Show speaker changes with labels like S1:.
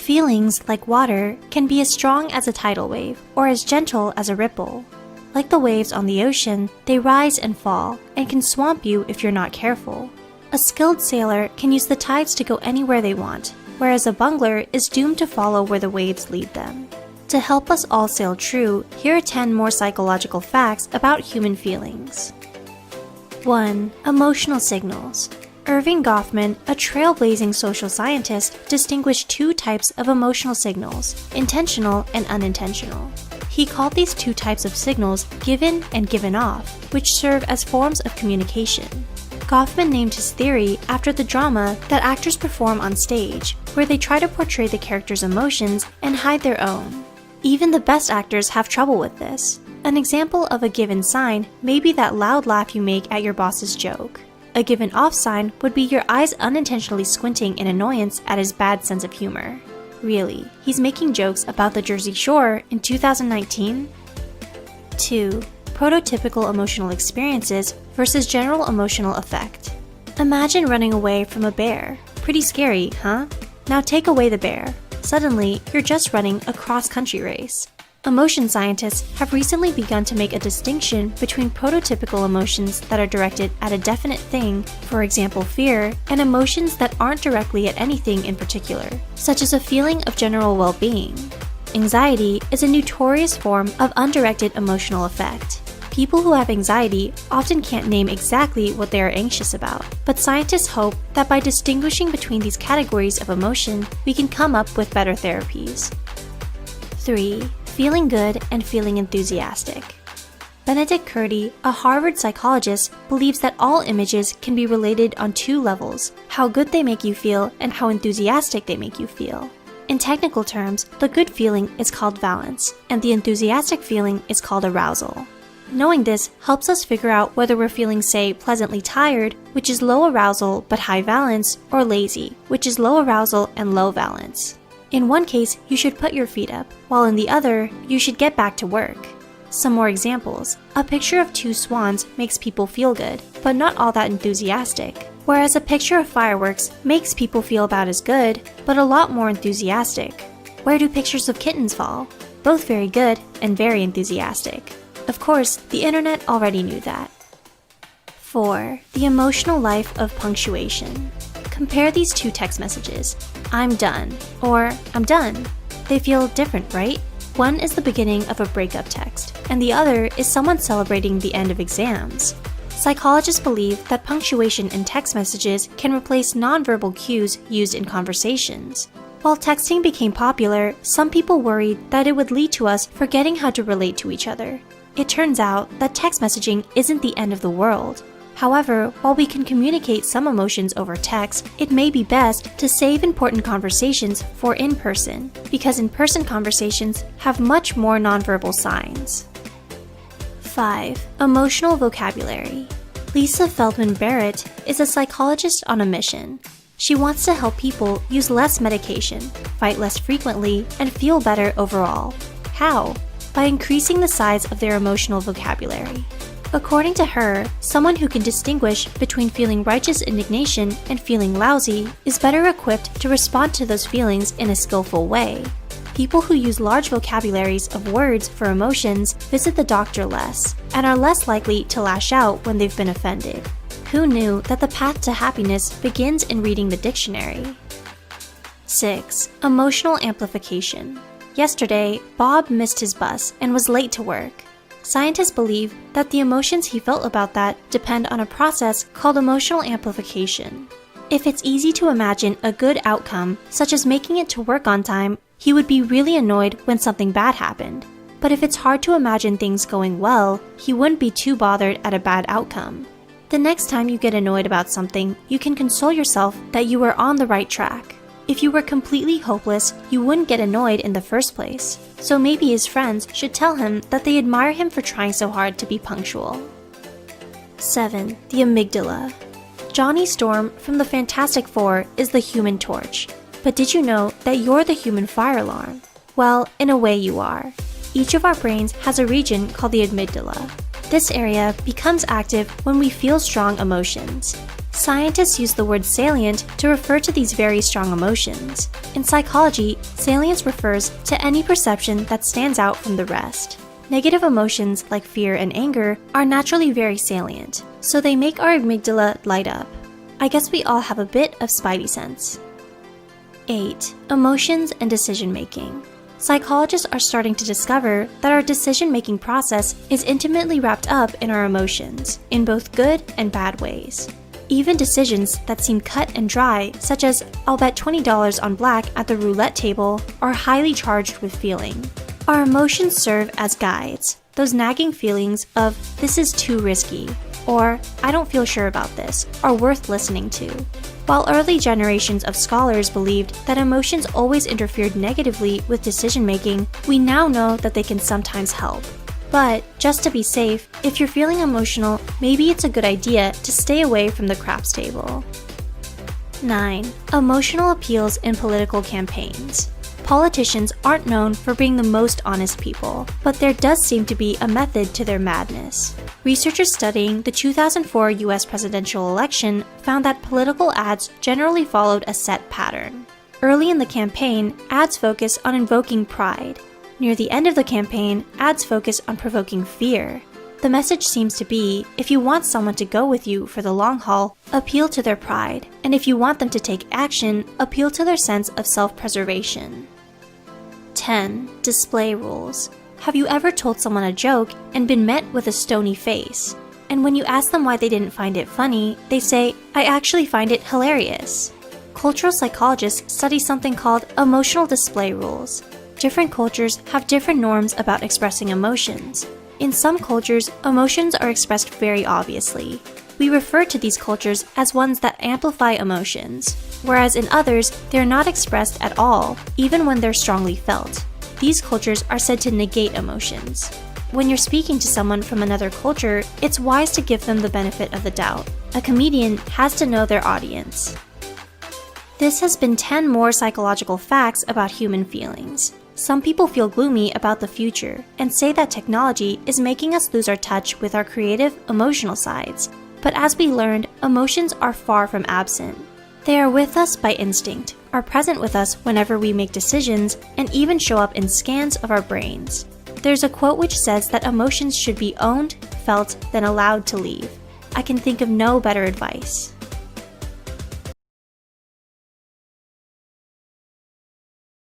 S1: Feelings, like water, can be as strong as a tidal wave or as gentle as a ripple. Like the waves on the ocean, they rise and fall and can swamp you if you're not careful. A skilled sailor can use the tides to go anywhere they want, whereas a bungler is doomed to follow where the waves lead them. To help us all sail true, here are 10 more psychological facts about human feelings. 1. Emotional signals. Erving Goffman, a trailblazing social scientist, distinguished 2 types of emotional signals, intentional and unintentional. He called these 2 types of signals given and given off, which serve as forms of communication. Goffman named his theory after the drama that actors perform on stage, where they try to portray the character's emotions and hide their own. Even the best actors have trouble with this. An example of a given sign may be that loud laugh you make at your boss's joke. A given off sign would be your eyes unintentionally squinting in annoyance at his bad sense of humor. Really, he's making jokes about the Jersey Shore in 2019? 2. Prototypical emotional experiences versus general emotional effect. Imagine running away from a bear. Pretty scary, huh? Now take away the bear. Suddenly, you're just running a cross-country race. Emotion scientists have recently begun to make a distinction between prototypical emotions that are directed at a definite thing, for example fear, and emotions that aren't directly at anything in particular, such as a feeling of general well-being. Anxiety is a notorious form of undirected emotional effect. People who have anxiety often can't name exactly what they are anxious about, but scientists hope that by distinguishing between these categories of emotion, we can come up with better therapies. 3. Feeling good and feeling enthusiastic. Benedict Curti, a Harvard psychologist, believes that all images can be related on 2 levels: how good they make you feel and how enthusiastic they make you feel. In technical terms, the good feeling is called valence, and the enthusiastic feeling is called arousal. Knowing this helps us figure out whether we're feeling, say, pleasantly tired, which is low arousal but high valence, or lazy, which is low arousal and low valence. In one case, you should put your feet up, while in the other, you should get back to work. Some more examples. A picture of 2 swans makes people feel good, but not all that enthusiastic. Whereas a picture of fireworks makes people feel about as good, but a lot more enthusiastic. Where do pictures of kittens fall? Both very good and very enthusiastic. Of course, the internet already knew that. 4. The emotional life of punctuation. Compare these 2 text messages. I'm done, or I'm done. They feel different, right? One is the beginning of a breakup text, and the other is someone celebrating the end of exams. Psychologists believe that punctuation in text messages can replace nonverbal cues used in conversations. While texting became popular, some people worried that it would lead to us forgetting how to relate to each other. It turns out that text messaging isn't the end of the world. However, while we can communicate some emotions over text, it may be best to save important conversations for in-person, because in-person conversations have much more nonverbal signs. 5. Emotional vocabulary. Lisa Feldman Barrett is a psychologist on a mission. She wants to help people use less medication, fight less frequently, and feel better overall. How? By increasing the size of their emotional vocabulary. According to her, someone who can distinguish between feeling righteous indignation and feeling lousy is better equipped to respond to those feelings in a skillful way. People who use large vocabularies of words for emotions visit the doctor less and are less likely to lash out when they've been offended. Who knew that the path to happiness begins in reading the dictionary? 6. Emotional amplification. Yesterday, Bob missed his bus and was late to work. Scientists believe that the emotions he felt about that depend on a process called emotional amplification. If it's easy to imagine a good outcome, such as making it to work on time, he would be really annoyed when something bad happened. But if it's hard to imagine things going well, he wouldn't be too bothered at a bad outcome. The next time you get annoyed about something, you can console yourself that you were on the right track. If you were completely hopeless, you wouldn't get annoyed in the first place. So maybe his friends should tell him that they admire him for trying so hard to be punctual. 7. The amygdala. Johnny Storm from the Fantastic Four is the Human Torch. But did you know that you're the human fire alarm? Well, in a way you are. Each of our brains has a region called the amygdala. This area becomes active when we feel strong emotions. Scientists use the word salient to refer to these very strong emotions. In psychology, salience refers to any perception that stands out from the rest. Negative emotions like fear and anger are naturally very salient, so they make our amygdala light up. I guess we all have a bit of spidey sense. 8. Emotions and decision making. Psychologists are starting to discover that our decision-making process is intimately wrapped up in our emotions, in both good and bad ways. Even decisions that seem cut and dry, such as "I'll bet $20 on black at the roulette table," are highly charged with feeling. Our emotions serve as guides, those nagging feelings of "this is too risky," or "I don't feel sure about this," are worth listening to. While early generations of scholars believed that emotions always interfered negatively with decision-making, we now know that they can sometimes help. But, just to be safe, if you're feeling emotional, maybe it's a good idea to stay away from the craps table. 9. Emotional appeals in political campaigns. Politicians aren't known for being the most honest people, but there does seem to be a method to their madness. Researchers studying the 2004 US presidential election found that political ads generally followed a set pattern. Early in the campaign, ads focus on invoking pride. Near the end of the campaign, ads focus on provoking fear. The message seems to be, if you want someone to go with you for the long haul, appeal to their pride, and if you want them to take action, appeal to their sense of self-preservation. 10. Display rules. Have you ever told someone a joke and been met with a stony face? And when you ask them why they didn't find it funny, they say, "I actually find it hilarious." Cultural psychologists study something called emotional display rules. Different cultures have different norms about expressing emotions. In some cultures, emotions are expressed very obviously. We refer to these cultures as ones that amplify emotions, whereas in others, they're not expressed at all, even when they're strongly felt. These cultures are said to negate emotions. When you're speaking to someone from another culture, it's wise to give them the benefit of the doubt. A comedian has to know their audience. This has been 10 more psychological facts about human feelings. Some people feel gloomy about the future and say that technology is making us lose our touch with our creative, emotional sides. But as we learned, emotions are far from absent. They are with us by instinct, are present with us whenever we make decisions, and even show up in scans of our brains. There's a quote which says that emotions should be owned, felt, then allowed to leave. I can think of no better advice.